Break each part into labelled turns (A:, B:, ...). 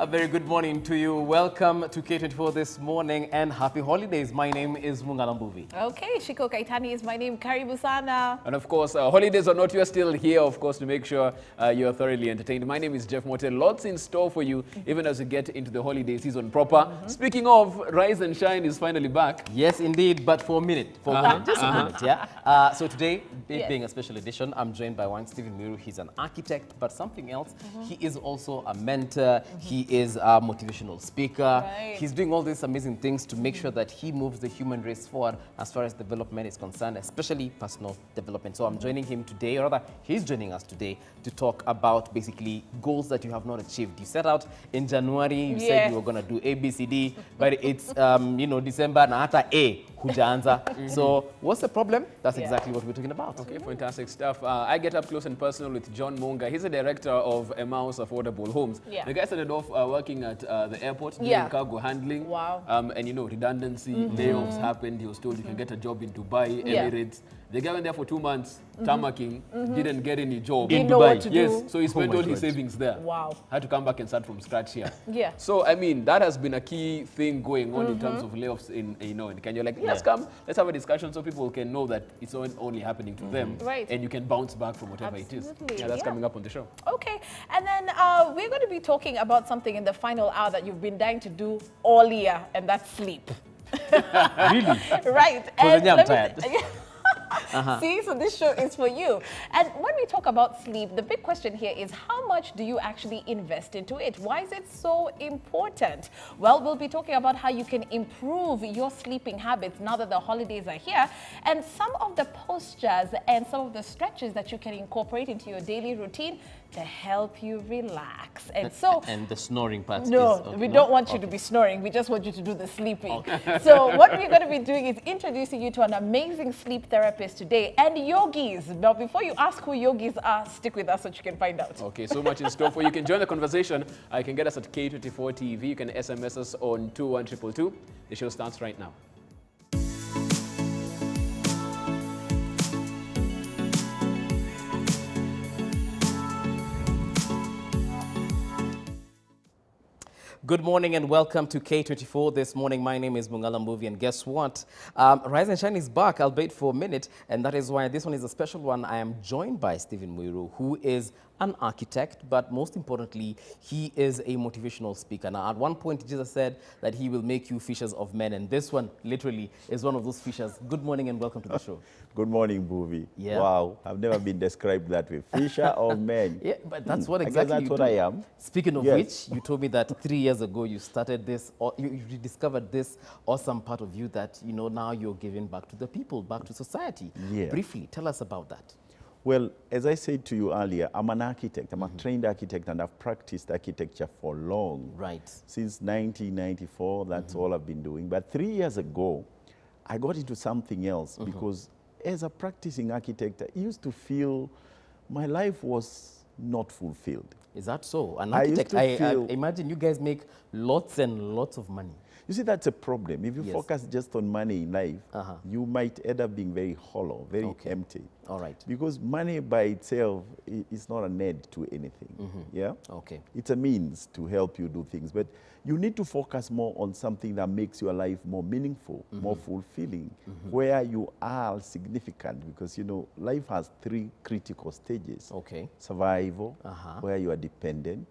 A: A very good morning to you. Welcome to K24 this morning and happy holidays. My name is Mungalambuvi.
B: Okay, Shiko Kaitani is my name. Karibu sana.
C: And of course, holidays or not, you are still here, of course, to make sure you are thoroughly entertained. My name is Jeff Motel. Lots in store for you, even as we get into the holiday season proper. Speaking of, Rise and Shine is finally back.
A: Yes, indeed, but for a minute. For a minute, just a minute, yeah. So today, being a special edition, I'm joined by one Stephen Miru. He's an architect, but something else. He is also a mentor. He is a motivational speaker.
B: Right.
A: He's doing all these amazing things to make sure that he moves the human race forward as far as development is concerned, especially personal development. So I'm joining him today, or rather, he's joining us today to talk about basically goals that you have not achieved. You set out in January, you said you were going to do A, B, C, D, but it's, you know, December, na hata A, hujaanza. So what's the problem? That's exactly what we're talking about.
C: Okay, fantastic stuff. I get up close and personal with John Monga. He's the director of Emmaus Affordable Homes. The guy started off working at the airport doing cargo handling.
B: Wow.
C: And you know, redundancy, layoffs happened. He was told you can get a job in Dubai, Emirates. The guy went there for 2 months, tarmacking, didn't get any job.
B: In Dubai?
C: Yes, so he spent all his savings there.
B: Wow.
C: Had to come back and start from scratch here.
B: Yeah.
C: So, I mean, that has been a key thing going on in terms of layoffs in, you know, in Kenya. Like, let's come, let's have a discussion so people can know that it's not only happening to them.
B: Right.
C: And you can bounce back from whatever it is. Yeah, that's coming up on the show.
B: Okay, and then we're going to be talking about something in the final hour that you've been dying to do all year, and that's sleep.
A: Really?
B: Right.
A: Because I'm tired.
B: See, so this show is for you. And when we talk about sleep, the big question here is how much do you actually invest into it? Why is it so important? Well, we'll be talking about how you can improve your sleeping habits now that the holidays are here, and some of the postures and some of the stretches that you can incorporate into your daily routine to help you relax. And so...
A: And the snoring part
B: we don't want you to be snoring. We just want you to do the sleeping. So what we're going to be doing is introducing you to an amazing sleep therapist today and yogis. Now, before you ask who yogis are, stick with us so you can find out.
C: Okay, so much in store for you. You can join the conversation. You can get us at K24 TV. You can SMS us on 21222. The show starts right now.
A: Good morning and welcome to K24 this morning. My name is Mungalambuvi, and guess what? Rise and Shine is back, albeit for a minute, and that is why this one is a special one. I am joined by Stephen Muiru, who is an architect, but most importantly, he is a motivational speaker. Now, at one point, Jesus said that he will make you fishers of men, and this one literally is one of those fishers. Good morning and welcome to the show.
D: Good morning, Buvi.
A: Yeah.
D: Wow, I've never been described that way. Fisher of men.
A: Yeah, but that's what exactly
D: I guess that's what I am.
A: Speaking of which, you told me that 3 years ago you started this, or you rediscovered this awesome part of you that, you know, now you're giving back to the people, back to society.
D: Yeah.
A: Briefly, tell us about that.
D: Well, as I said to you earlier, I'm an architect. I'm a trained architect, and I've practiced architecture for long.
A: Right.
D: Since 1994, that's all I've been doing. But 3 years ago, I got into something else because as a practicing architect, I used to feel my life was not fulfilled.
A: Is that so? An architect, I imagine you guys make lots and lots of money.
D: You see, that's a problem. If you focus just on money in life, you might end up being very hollow, very empty.
A: All right.
D: Because money by itself is not an end to anything. Yeah?
A: Okay.
D: It's a means to help you do things. But you need to focus more on something that makes your life more meaningful, more fulfilling, where you are significant. Because, you know, life has 3 critical stages.
A: Okay.
D: Survival, where you are dependent.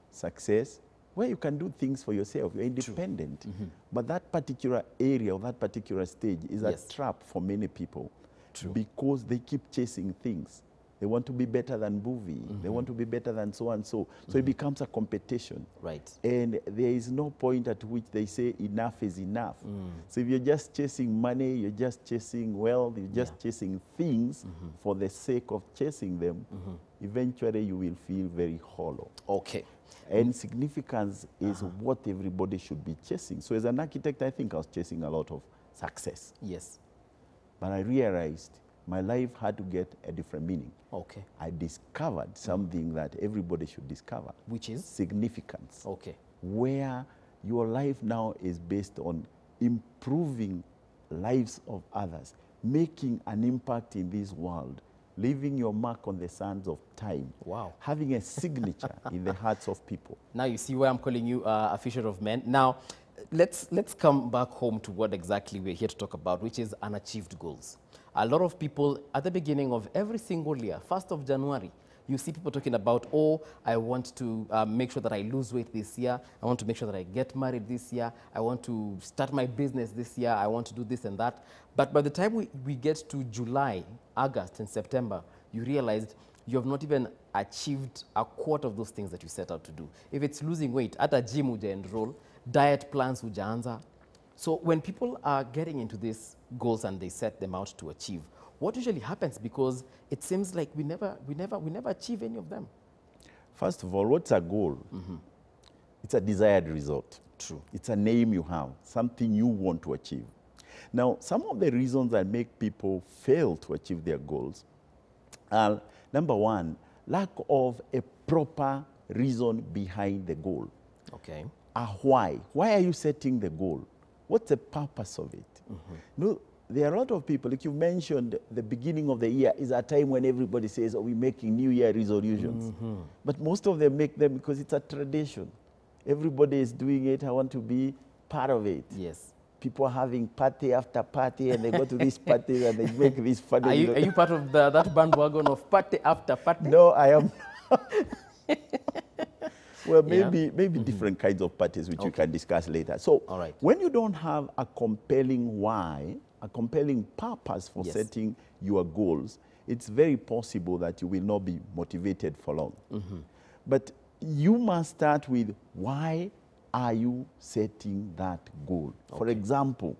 D: Success, where you can do things for yourself. You're independent. But that particular area or that particular stage is a trap for many people. Because they keep chasing things. They want to be better than Buvi. They want to be better than so and so. So it becomes a competition.
A: Right.
D: And there is no point at which they say enough is enough. So if you're just chasing money, you're just chasing wealth, you're just chasing things for the sake of chasing them, eventually you will feel very hollow.
A: Okay.
D: And significance is what everybody should be chasing. So as an architect, I think I was chasing a lot of success.
A: Yes.
D: But I realized my life had to get a different meaning.
A: Okay.
D: I discovered something that everybody should discover.
A: Which is?
D: Significance.
A: Okay.
D: Where your life now is based on improving lives of others, making an impact in this world, leaving your mark on the sands of time.
A: Wow.
D: Having a signature in the hearts of people.
A: Now you see why I'm calling you a fisher of men. Now, let's come back home to what exactly we're here to talk about, which is unachieved goals. A lot of people, at the beginning of every single year, 1st of January, you see people talking about, oh, I want to make sure that I lose weight this year. I want to make sure that I get married this year. I want to start my business this year. I want to do this and that. But by the time we get to July, August, and September, you realized you have not even achieved a quarter of those things that you set out to do. If it's losing weight, at a gym uja enroll, diet plans ujaanza. So when people are getting into these goals and they set them out to achieve, what usually happens? Because it seems like we never achieve any of them.
D: First of all, what's a goal? It's a desired result.
A: True.
D: It's a name you have, something you want to achieve. Now, some of the reasons that make people fail to achieve their goals are, number one, lack of a proper reason behind the goal.
A: Okay.
D: A why. Why are you setting the goal? What's the purpose of it? No, there are a lot of people, like you mentioned, the beginning of the year is a time when everybody says, oh, we're making New Year resolutions. But most of them make them because it's a tradition. Everybody is doing it. I want to be part of it.
A: Yes.
D: People are having party after party, and they go to these parties and they make this funny.
A: Are you part of that bandwagon of party after party?
D: No, I am not. Well, maybe different kinds of parties, which we can discuss later. So
A: all right.
D: When you don't have a compelling why, a compelling purpose for setting your goals, it's very possible that you will not be motivated for long. But you must start with, why are you setting that goal? For example,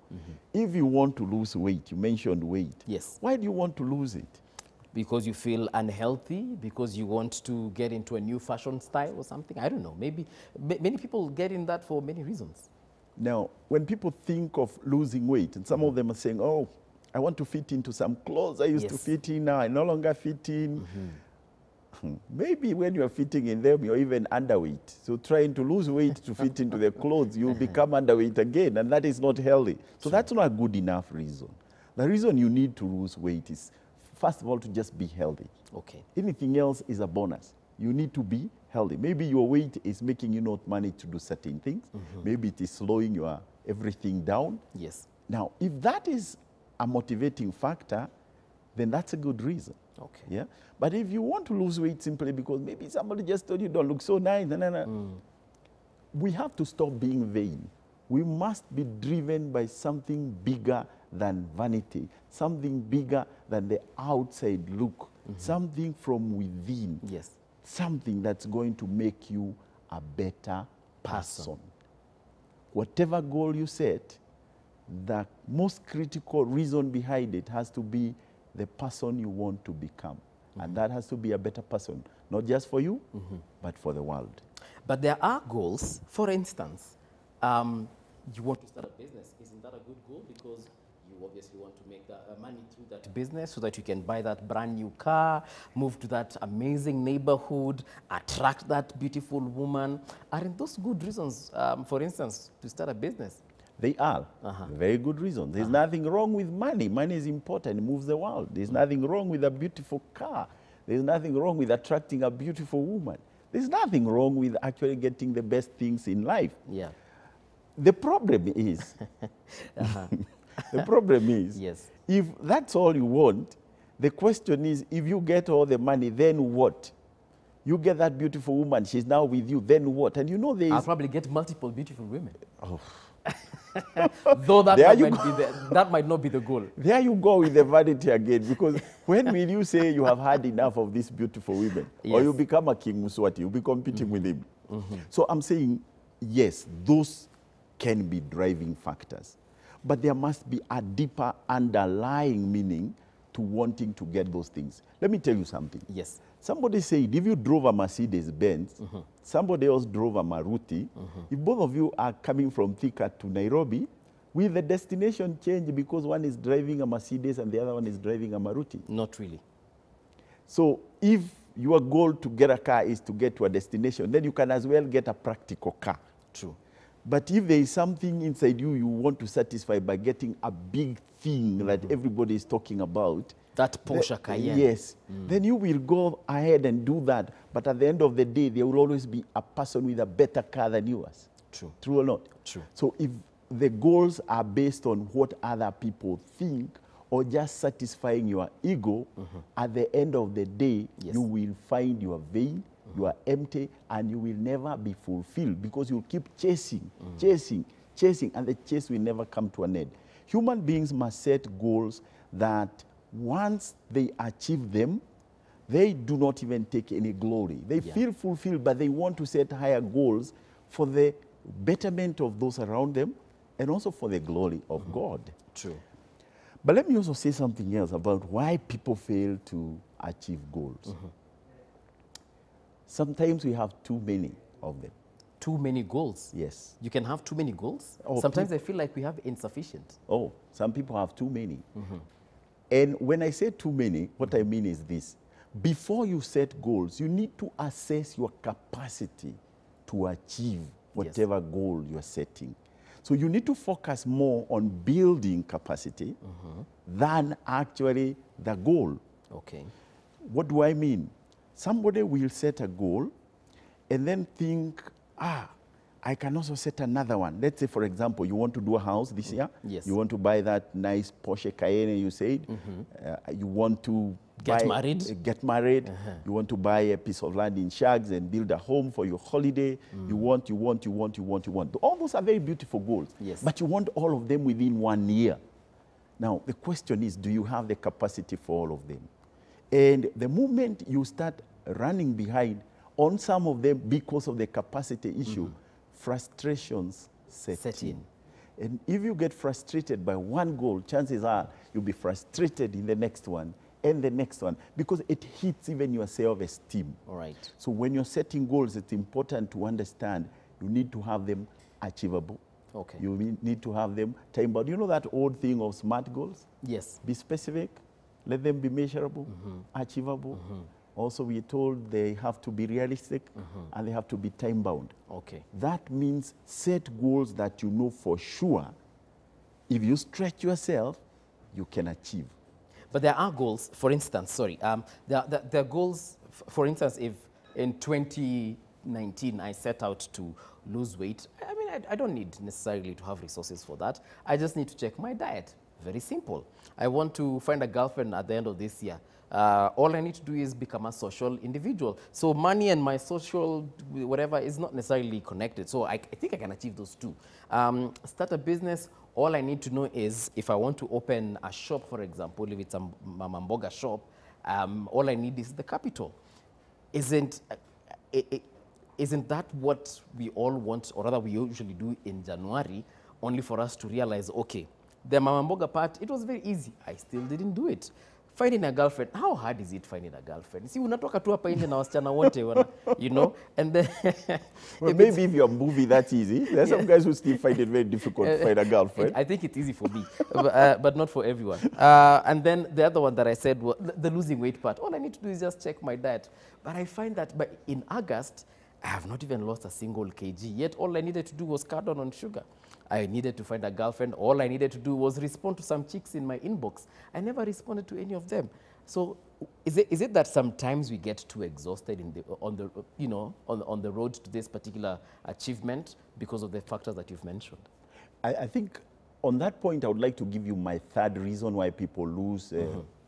D: if you want to lose weight, you mentioned weight.
A: Yes.
D: Why do you want to lose it?
A: Because you feel unhealthy, because you want to get into a new fashion style or something? I don't know. Maybe many people get in that for many reasons.
D: Now, when people think of losing weight, and some of them are saying, oh, I want to fit into some clothes I used to fit in, now I no longer fit in. Maybe when you're fitting in them, you're even underweight. So trying to lose weight to fit into the clothes, you'll become underweight again, and that is not healthy. So that's not a good enough reason. The reason you need to lose weight is, first of all, to just be healthy.
A: Okay.
D: Anything else is a bonus. You need to be healthy. Maybe your weight is making you not manage to do certain things. Maybe it is slowing your everything down.
A: Yes.
D: Now, if that is a motivating factor, then that's a good reason.
A: Okay.
D: Yeah. But if you want to lose weight simply because maybe somebody just told you don't look so nice, we have to stop being vain. We must be driven by something bigger than vanity, something bigger than the outside look, something from within.
A: Yes.
D: Something that's going to make you a better person. Whatever goal you set, the most critical reason behind it has to be the person you want to become. And that has to be a better person, not just for you, but for the world.
A: But there are goals. For instance, you want to start a business. Isn't that a good goal? Because you obviously want to make money through that business so that you can buy that brand new car, move to that amazing neighborhood, attract that beautiful woman. Aren't those good reasons, for instance, to start a business?
D: They are very good reasons. There's nothing wrong with money. Money is important. It moves the world. There's nothing wrong with a beautiful car. There's nothing wrong with attracting a beautiful woman. There's nothing wrong with actually getting the best things in life.
A: Yeah.
D: The problem is, the problem is, if that's all you want, the question is, if you get all the money, then what? You get that beautiful woman, she's now with you, then what? And you know there is...
A: I'll probably get multiple beautiful women. Though that might not be the goal.
D: There you go with the vanity again, because when will you say you have had enough of these beautiful women? Or you become a King Muswati, you'll be competing with him. So I'm saying, yes, those can be driving factors. But there must be a deeper underlying meaning to wanting to get those things. Let me tell you something.
A: Yes.
D: Somebody said, if you drove a Mercedes-Benz, somebody else drove a Maruti, if both of you are coming from Thika to Nairobi, will the destination change because one is driving a Mercedes and the other one is driving a Maruti?
A: Not really.
D: So if your goal to get a car is to get to a destination, then you can as well get a practical car.
A: True.
D: But if there is something inside you want to satisfy by getting a big thing that everybody is talking about,
A: that Porsche Cayenne.
D: Yes, then you will go ahead and do that. But at the end of the day, there will always be a person with a better car than yours.
A: True.
D: True or not?
A: True.
D: So if the goals are based on what other people think or just satisfying your ego, at the end of the day, you will find you are vain, you are empty, and you will never be fulfilled because you'll keep chasing, chasing, and the chase will never come to an end. Human beings must set goals that once they achieve them, they do not even take any glory. They feel fulfilled, but they want to set higher goals for the betterment of those around them and also for the glory of God.
A: True.
D: But let me also say something else about why people fail to achieve goals. Sometimes we have too many of them.
A: Too many goals?
D: Yes.
A: You can have too many goals?
D: Oh,
A: sometimes I feel like we have insufficient.
D: Oh, some people have too many. And when I say too many, what I mean is this. Before you set goals, you need to assess your capacity to achieve whatever goal you're setting. So you need to focus more on building capacity than actually the goal.
A: Okay.
D: What do I mean? Somebody will set a goal and then think, I can also set another one. Let's say, for example, you want to do a house this year.
A: Yes.
D: You want to buy that nice Porsche Cayenne, you said. You want to
A: Get married.
D: Get married. You want to buy a piece of land in Shags and build a home for your holiday. You want. All those are very beautiful goals.
A: Yes.
D: But you want all of them within 1 year. Now, the question is, do you have the capacity for all of them? And the moment you start running behind on some of them because of the capacity issue, frustrations set in. And if you get frustrated by one goal, chances are you'll be frustrated in the next one and the next one because it hits even your self-esteem.
A: All right.
D: So when you're setting goals, it's important to understand you need to have them achievable.
A: Okay.
D: You need to have them time-bound. You know that old thing of SMART goals?
A: Yes.
D: Be specific, let them be measurable, achievable. Also, we're told they have to be realistic and they have to be time-bound.
A: Okay.
D: That means set goals that you know for sure, if you stretch yourself, you can achieve.
A: But there are goals, for instance, there are goals, for instance, if in 2019 I set out to lose weight, I mean, I don't need necessarily to have resources for that. I just need to check my diet. Very simple. I want to find a girlfriend at the end of this year. All I need to do is become a social individual. So money and my social whatever is not necessarily connected. So I think I can achieve those two. Start a business. All I need to know is if I want to open a shop, for example, if it's a mama mboga shop, all I need is the capital. Isn't that what we all want, or rather we usually do in January, only for us to realize, okay, the mama mboga part, it was very easy. I still didn't do it. Finding a girlfriend, how hard is it finding a girlfriend? See, unatoka tu hapa nje na wasichana wote, you know, and then...
D: Well, maybe if you're movie that easy, there's some guys who still find it very difficult to find a girlfriend.
A: I think it's easy for me, but not for everyone. And then the other one that I said was the losing weight part. All I need to do is just check my diet. But I find that in August, I have not even lost a single kg, yet all I needed to do was cut down on sugar. I needed to find a girlfriend. All I needed to do was respond to some chicks in my inbox. I never responded to any of them. So is it that sometimes we get too exhausted on the road to this particular achievement because of the factors that you've mentioned?
D: I think on that point, I would like to give you my third reason why people lose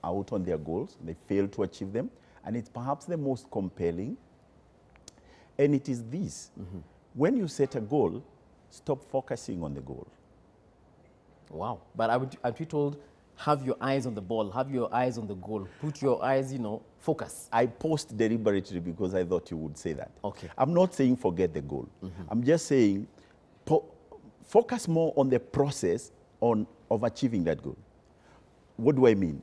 D: out on their goals. They fail to achieve them. And it's perhaps the most compelling. And it is this. When you set a goal, stop focusing on the goal.
A: Wow. But I'd be told, have your eyes on the ball, have your eyes on the goal, put your eyes, focus.
D: I paused deliberately because I thought you would say that.
A: Okay.
D: I'm not saying forget the goal. I'm just saying focus more on the process of achieving that goal. What do I mean?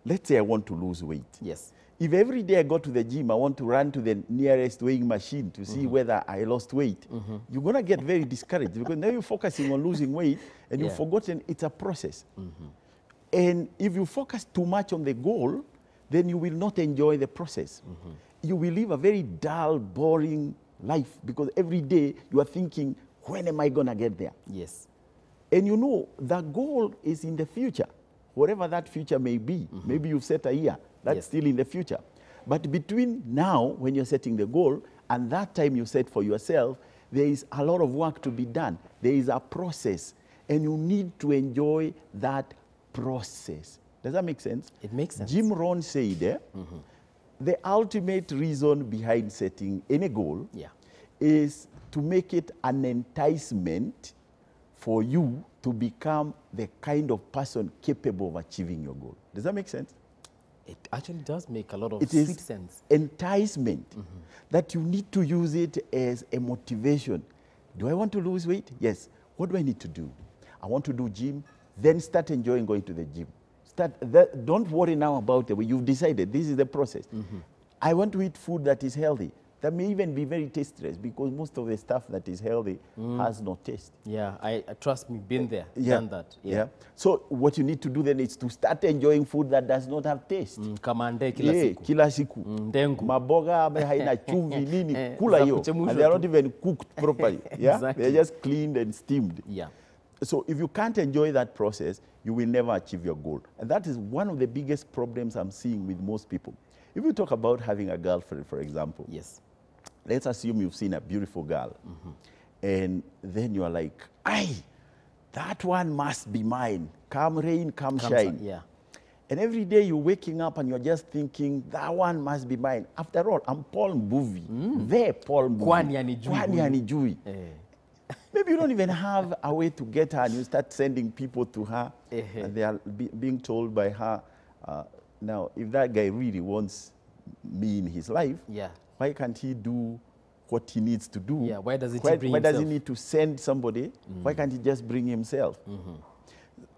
D: Let's say I want to lose weight.
A: Yes.
D: If every day I go to the gym, I want to run to the nearest weighing machine to see whether I lost weight, you're going to get very discouraged because now you're focusing on losing weight and you've forgotten it's a process. And if you focus too much on the goal, then you will not enjoy the process. You will live a very dull, boring life because every day you are thinking, When am I going to get there?
A: Yes.
D: And you know, the goal is in the future, whatever that future may be. Maybe you've set a year, that's still in the future. But between now, when you're setting the goal, and that time you set for yourself, there is a lot of work to be done. There is a process, and you need to enjoy that process. Does that make sense?
A: It makes sense.
D: Jim Rohn said, the ultimate reason behind setting any goal is to make it an enticement for you to become the kind of person capable of achieving your goal. Does that make sense?
A: It actually does make a lot of
D: It
A: sweet
D: is
A: sense.
D: enticement that you need to use it as a motivation. Do I want to lose weight? Yes. What do I need to do? I want to do gym. Then start enjoying going to the gym. Don't worry now about the way you've decided. This is the process. I want to eat food that is healthy. That may even be very tasteless because most of the stuff that is healthy has no taste.
A: Yeah, I trust me, been there, done that.
D: Yeah. So what you need to do then is to start enjoying food that does not have taste.
A: Kamande kila siku.
D: Kila siku.
A: Ndengu.
D: Maboga haina chumvi nini kula hiyo. And they are not even cooked properly. Yeah.
A: Exactly.
D: They're just cleaned and steamed.
A: Yeah.
D: So if you can't enjoy that process, you will never achieve your goal. And that is one of the biggest problems I'm seeing with most people. If you talk about having a girlfriend, for example,
A: Yes.
D: let's assume you've seen a beautiful girl, and then you're like, "Aye, that one must be mine. Come rain, come shine."
A: Yeah.
D: And every day you're waking up and you're just thinking, that one must be mine. After all, I'm Paul Mbuvi. The Paul Mbuvi.
A: Kwani hanijui
D: Kwani
A: huyu.
D: hanijui. Maybe you don't even have a way to get her, and you start sending people to her, and they are being told by her, now, if that guy really wants me in his life, why can't he do what he needs to do?
A: Yeah, why doesn't he bring
D: Why does he
A: himself?
D: need to send somebody? Why can't he just bring himself?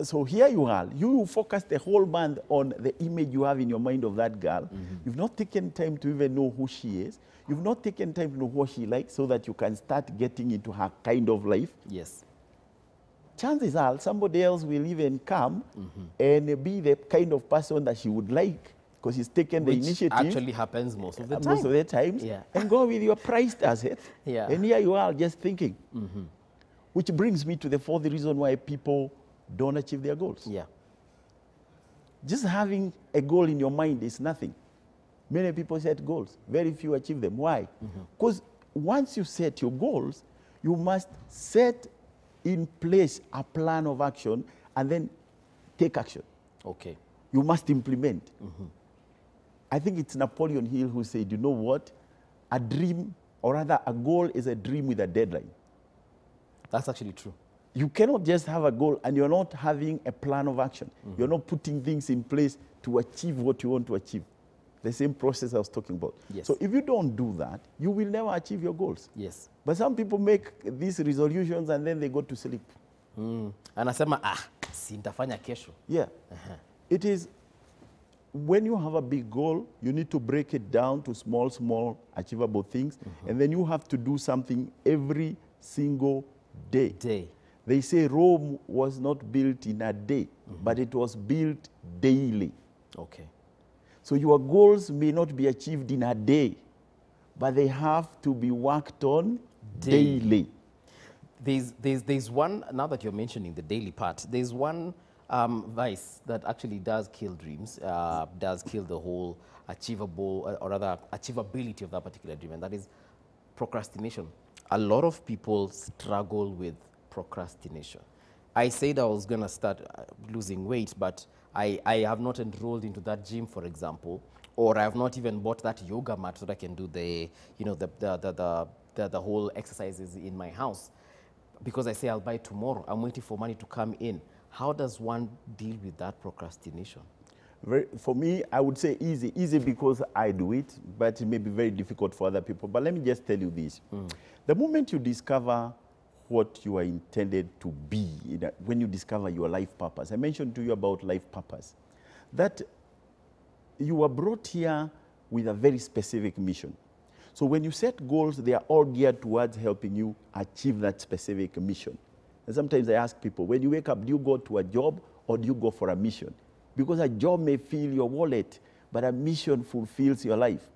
D: So here you are. You focus the whole month on the image you have in your mind of that girl. You've not taken time to even know who she is. You've not taken time to know what she likes so that you can start getting into her kind of life.
A: Yes.
D: Chances are somebody else will even come and be the kind of person that she would like because he's taken the
A: Which
D: initiative.
A: actually happens most of the time.
D: Most of the times.
A: Yeah.
D: And go with your prized asset.
A: Yeah.
D: And here you are just thinking. Which brings me to the fourth reason why people don't achieve their goals.
A: Yeah.
D: Just having a goal in your mind is nothing. Many people set goals. Very few achieve them. Why? Because once you set your goals, you must set in place a plan of action and then take action.
A: Okay.
D: You must implement. I think it's Napoleon Hill who said, you know what? A dream, or rather a goal is a dream with a deadline.
A: That's actually true.
D: You cannot just have a goal and you're not having a plan of action. You're not putting things in place to achieve what you want to achieve. The same process I was talking about.
A: Yes.
D: So if you don't do that, you will never achieve your goals.
A: Yes.
D: But some people make these resolutions and then they go to sleep.
A: Anasema, si nitafanya kesho.
D: Yeah. It is, when you have a big goal, you need to break it down to small, small, achievable things. And then you have to do something every single day. They say Rome was not built in a day, but it was built daily.
A: Okay.
D: So your goals may not be achieved in a day, but they have to be worked on daily.
A: There's one, now that you're mentioning the daily part, there's one vice that actually does kill dreams, does kill the whole achievable, or rather achievability of that particular dream, and that is procrastination. A lot of people struggle with procrastination. I said I was going to start losing weight, but I have not enrolled into that gym, for example, or I have not even bought that yoga mat so that I can do the, you know, the whole exercises in my house, because I say I'll buy tomorrow. I'm waiting for money to come in. How does one deal with that procrastination?
D: For me, I would say easy. Easy because I do it, but it may be very difficult for other people. But let me just tell you this. The moment you discover what you are intended to be, when you discover your life purpose, I mentioned to you about life purpose, that you were brought here with a very specific mission. So when you set goals, they are all geared towards helping you achieve that specific mission. And sometimes I ask people, when you wake up, do you go to a job or do you go for a mission? Because a job may fill your wallet, but a mission fulfills your life.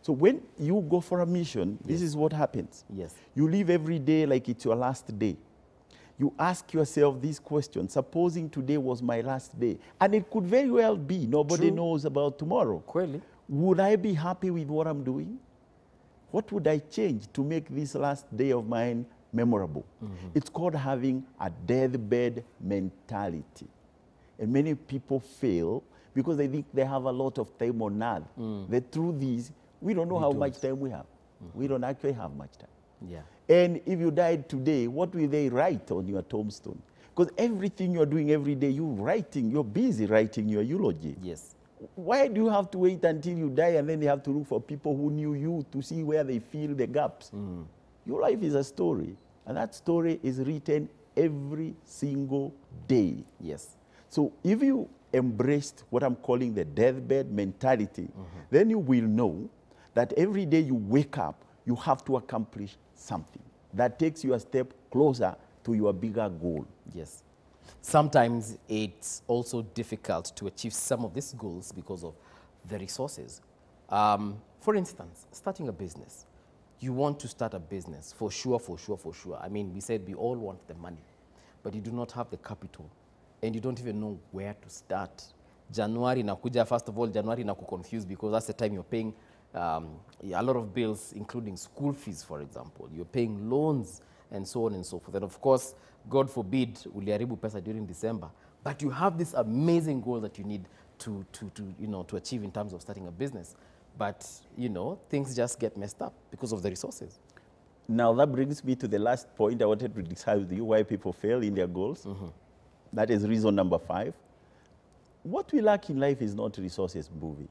D: So when you go for a mission, this is what happens.
A: Yes.
D: You live every day like it's your last day. You ask yourself this question, supposing today was my last day, and it could very well be, nobody knows about tomorrow.
A: Clearly.
D: Would I be happy with what I'm doing? What would I change to make this last day of mine memorable? It's called having a deathbed mentality. And many people fail because they think they have a lot of time on earth. The truth is, we don't know how much time we have. We don't actually have much time.
A: Yeah.
D: And if you died today, what will they write on your tombstone? Because everything you're doing every day, you're busy writing your eulogy.
A: Yes.
D: Why do you have to wait until you die and then they have to look for people who knew you to see where they fill the gaps? Your life is a story, and that story is written every single day.
A: Yes.
D: So if you embraced what I'm calling the deathbed mentality, then you will know that every day you wake up, you have to accomplish something that takes you a step closer to your bigger goal.
A: Yes. Sometimes it's also difficult to achieve some of these goals because of the resources. For instance, starting a business. You want to start a business, for sure. I mean, we said we all want the money, but you do not have the capital, and you don't even know where to start. January nakuja, first of all, January naku confused because that's the time you're paying a lot of bills, including school fees, for example. You're paying loans and so on and so forth. And of course, God forbid, uliharibu pesa during December. But you have this amazing goal that you need to achieve in terms of starting a business. But, things just get messed up because of the resources.
D: Now, that brings me to the last point I wanted to discuss with you, why people fail in their goals. That is reason number 5. What we lack in life is not resources, Mbuvi.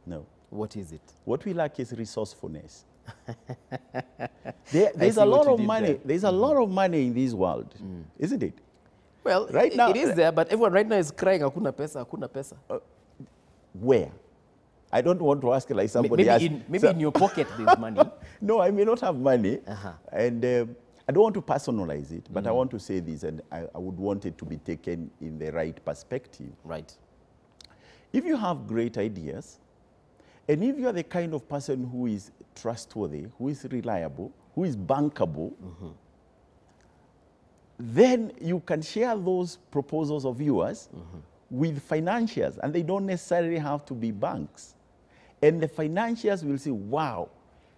D: No.
A: What is it?
D: What we lack is resourcefulness. There's a lot of money.
A: There.
D: There's a lot of money in this world, isn't it?
A: Well,
D: right now,
A: it is there, but everyone right now is crying, hakuna pesa.
D: Where? I don't want to ask like somebody else.
A: Maybe in your pocket there's money.
D: No, I may not have money. And I don't want to personalize it, but I want to say this, and I would want it to be taken in the right perspective.
A: Right.
D: If you have great ideas, and if you are the kind of person who is trustworthy, who is reliable, who is bankable, then you can share those proposals of yours with financiers, and they don't necessarily have to be banks. And the financiers will say, wow,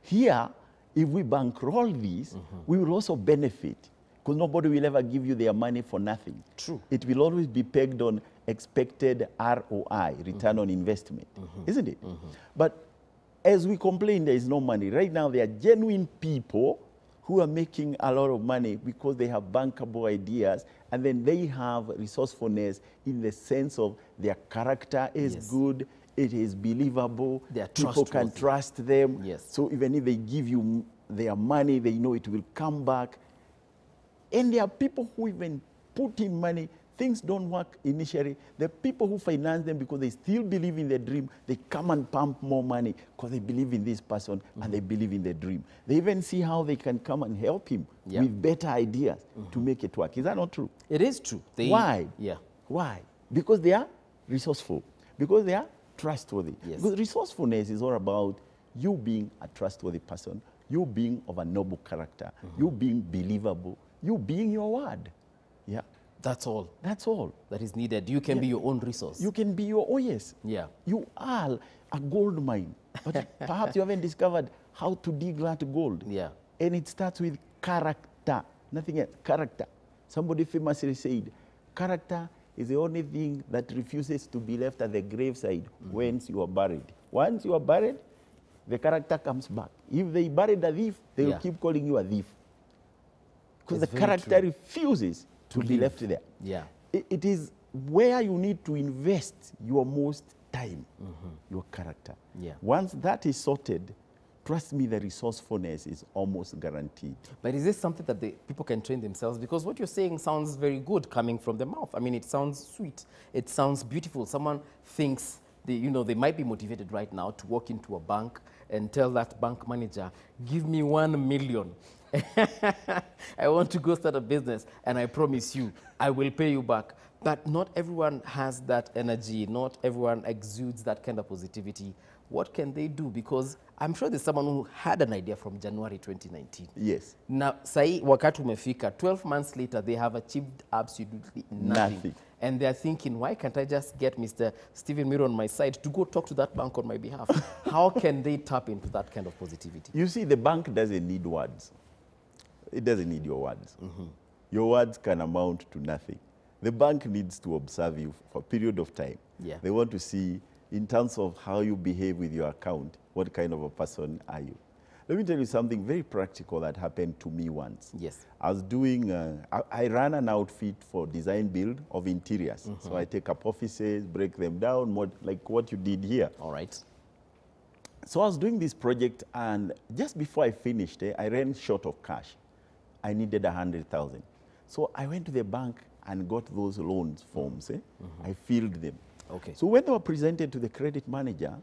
D: here, if we bankroll these, we will also benefit, because nobody will ever give you their money for nothing.
A: True.
D: It will always be pegged on expected ROI, return on investment, isn't it? But as we complain, there is no money. Right now, there are genuine people who are making a lot of money because they have bankable ideas, and then they have resourcefulness in the sense of their character is good, it is believable, people can trust them. So even if they give you their money, they know it will come back. And there are people who even put in money, things don't work initially. The people who finance them because they still believe in the dream, they come and pump more money because they believe in this person and they believe in the dream. They even see how they can come and help him with better ideas to make it work. Is that not true?
A: It is true.
D: Why?
A: Yeah.
D: Why? Because they are resourceful. Because they are trustworthy. Because resourcefulness is all about you being a trustworthy person, you being of a noble character, you being believable, you being your word. Yeah.
A: That's all.
D: That's all.
A: That is needed. You can be your own resource.
D: You can be your own,
A: Yeah.
D: You are a gold mine, but perhaps you haven't discovered how to dig that gold.
A: Yeah.
D: And it starts with character, nothing else, character. Somebody famously said, character is the only thing that refuses to be left at the graveside once you are buried. Once you are buried, the character comes back. If they buried a thief, they will keep calling you a thief. Because the character refuses to be left there.
A: Yeah.
D: It is where you need to invest your most time, your character.
A: Yeah.
D: Once that is sorted, trust me, the resourcefulness is almost guaranteed.
A: But is this something that the people can train themselves? Because what you're saying sounds very good coming from the mouth. I mean, it sounds sweet. It sounds beautiful. Someone thinks they might be motivated right now to walk into a bank and tell that bank manager, give me 1 million. I want to go start a business, and I promise you, I will pay you back. But not everyone has that energy. Not everyone exudes that kind of positivity what can they do? Because I'm sure there's someone who had an idea from January 2019.
D: Yes.
A: Now, sai wakati umefika, 12 months later, they have achieved absolutely nothing. And they're thinking, why can't I just get Mr. Stephen Miro on my side to go talk to that bank on my behalf? How can they tap into that kind of positivity?
D: You see, the bank doesn't need words. It doesn't need your words. Your words can amount to nothing. The bank needs to observe you for a period of time.
A: Yeah.
D: They want to see, in terms of how you behave with your account, what kind of a person are you? Let me tell you something very practical that happened to me once.
A: Yes.
D: I was doing, I ran an outfit for design build of interiors. So I take up offices, break them down, more like what you did here.
A: All right.
D: So I was doing this project, and just before I finished, I ran short of cash. I needed 100,000. So I went to the bank and got those loans forms. I filled them.
A: Okay.
D: So when they were presented to the credit manager,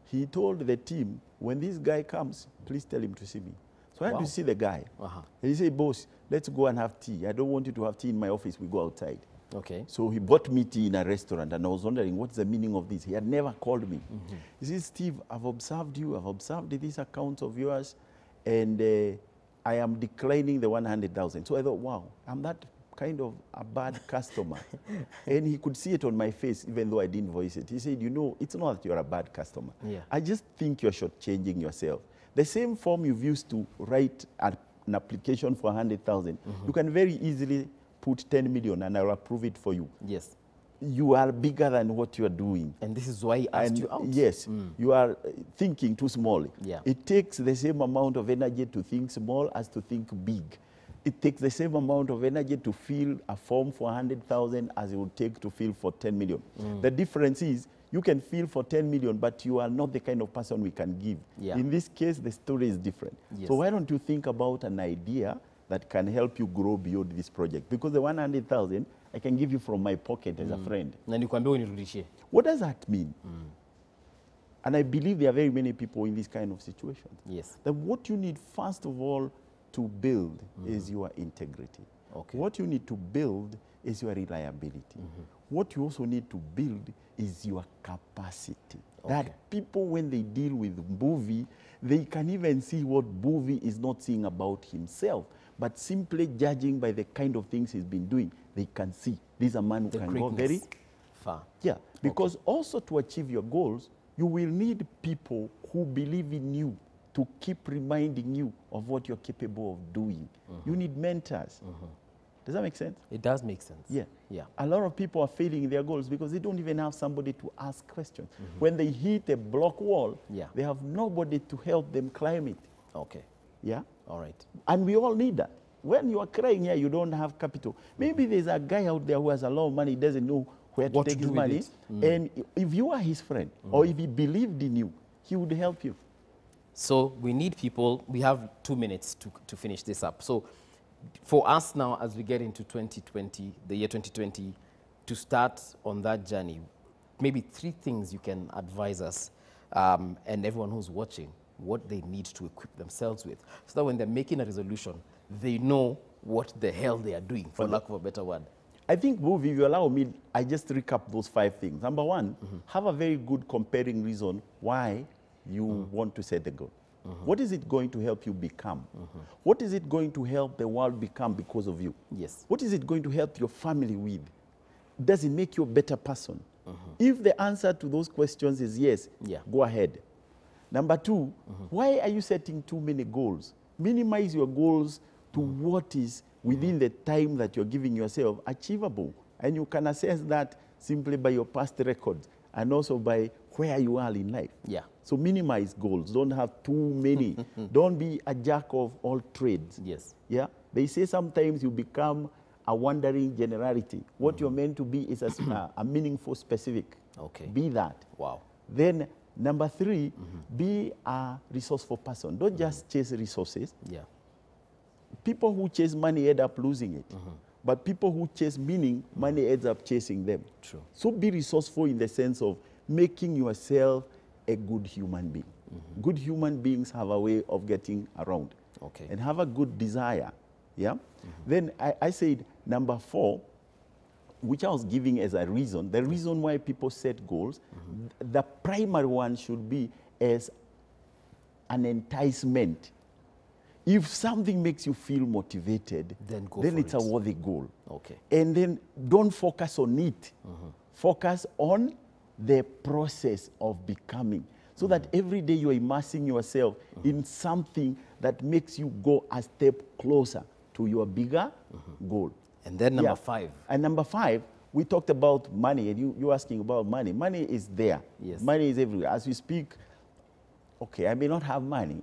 D: he told the team, when this guy comes, please tell him to see me. So I had to see the guy. And he said, boss, let's go and have tea. I don't want you to have tea in my office. We go outside.
A: Okay.
D: So he bought me tea in a restaurant, and I was wondering, what's the meaning of this? He had never called me. He said, Steve, I've observed you. I've observed these accounts of yours, and I am declining the 100,000. So I thought, wow, I'm that kind of a bad customer. And he could see it on my face, even though I didn't voice it. He said, you know, it's not that you're a bad customer. I just think you're shortchanging yourself. The same form you've used to write an application for 100,000, you can very easily put 10 million and I'll approve it for you.
A: Yes.
D: You are bigger than what you are doing.
A: And this is why he asked you out.
D: Yes, you are thinking too small.
A: Yeah.
D: It takes the same amount of energy to think small as to think big. It takes the same amount of energy to fill a form for 100,000 as it would take to fill for 10 million. The difference is you can fill for 10 million, but you are not the kind of person we can give. In this case, the story is different. So why don't you think about an idea that can help you grow beyond this project? Because the 100,000, I can give you from my pocket as a friend. What does that mean? And I believe there are very many people in this kind of situations.
A: Yes.
D: That what you need, first of all, to build is your integrity.
A: Okay.
D: What you need to build is your reliability. What you also need to build is your capacity. That people, when they deal with Mbuvi, they can even see what Mbuvi is not seeing about himself, but simply judging by the kind of things he's been doing, they can see this is a man who can go very
A: far.
D: Yeah, because also to achieve your goals, you will need people who believe in you, to keep reminding you of what you're capable of doing. You need mentors. Does that make sense?
A: It does make sense.
D: Yeah.
A: Yeah.
D: A lot of people are failing in their goals because they don't even have somebody to ask questions. When they hit a block wall, they have nobody to help them climb it.
A: Okay.
D: Yeah?
A: All right.
D: And we all need that. When you are crying here, you don't have capital. Maybe there's a guy out there who has a lot of money, doesn't know where to take his money. And if you are his friend, or if he believed in you, he would help you.
A: So we need people. We have 2 minutes to finish this up. So for us now, as we get into 2020, the year 2020, to start on that journey, maybe 3 things you can advise us and everyone who's watching, what they need to equip themselves with, so that when they're making a resolution, they know what the hell they are doing, for lack of a better word.
D: I think, Move, if you allow me, I just recap those 5 things. Number 1, have a very good comparing reason why you want to set the goal. What is it going to help you become? What is it going to help the world become because of you?
A: Yes.
D: What is it going to help your family with? Does it make you a better person? If the answer to those questions is yes, go ahead. Number 2, why are you setting too many goals? Minimize your goals to what is within the time that you're giving yourself achievable. And you can assess that simply by your past records and also by where you are in life.
A: Yeah.
D: So minimize goals. Don't have too many. Don't be a jack of all trades.
A: Yes.
D: Yeah. They say sometimes you become a wandering generality. What you're meant to be is a meaningful specific.
A: Okay.
D: Be that.
A: Wow.
D: Then number 3, be a resourceful person. Don't just chase resources.
A: Yeah.
D: People who chase money end up losing it. But people who chase meaning, money ends up chasing them.
A: True.
D: So be resourceful in the sense of making yourself a good human being. Good human beings have a way of getting around.
A: Okay.
D: And have a good desire. Yeah? Then I said number 4, which I was giving as a reason, the reason why people set goals, the primary one should be as an enticement. If something makes you feel motivated,
A: then
D: it's a worthy goal.
A: Okay.
D: And then don't focus on it. Focus on the process of becoming. So that every day you are immersing yourself in something that makes you go a step closer to your bigger goal.
A: And then number 5.
D: And number 5, we talked about money, and you're asking about money. Money is there.
A: Yes.
D: Money is everywhere. As we speak, okay, I may not have money,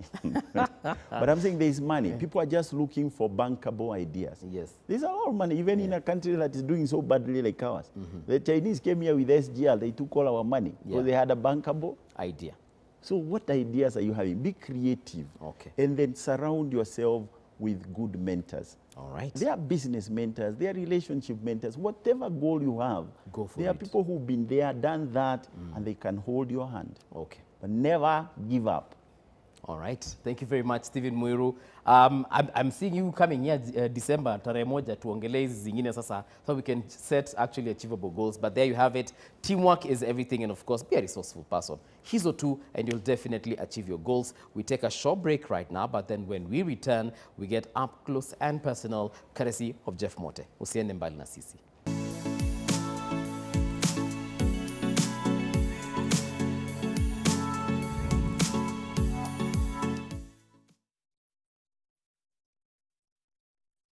D: but I'm saying there is money. People are just looking for bankable ideas.
A: Yes.
D: There's a lot of money, even in a country that is doing so badly like ours. The Chinese came here with SGR, they took all our money because they had a bankable
A: idea.
D: So what ideas are you having? Be creative.
A: Okay.
D: And then surround yourself with good mentors.
A: All right.
D: They are business mentors, they are relationship mentors. Whatever goal you have,
A: go for
D: there are people who've been there, done that, and they can hold your hand.
A: Okay.
D: But never give up.
A: All right. Thank you very much, Stephen Muiru. I'm seeing you coming here December, tarehe moja, tuongelee hizi zingine sasa, so we can set actually achievable goals. But there you have it. Teamwork is everything, and of course, be a resourceful person. Hizo tu, and you'll definitely achieve your goals. We take a short break right now, but then when we return, we get up close and personal, courtesy of Jeff Mote. Usiende mbali na sisi.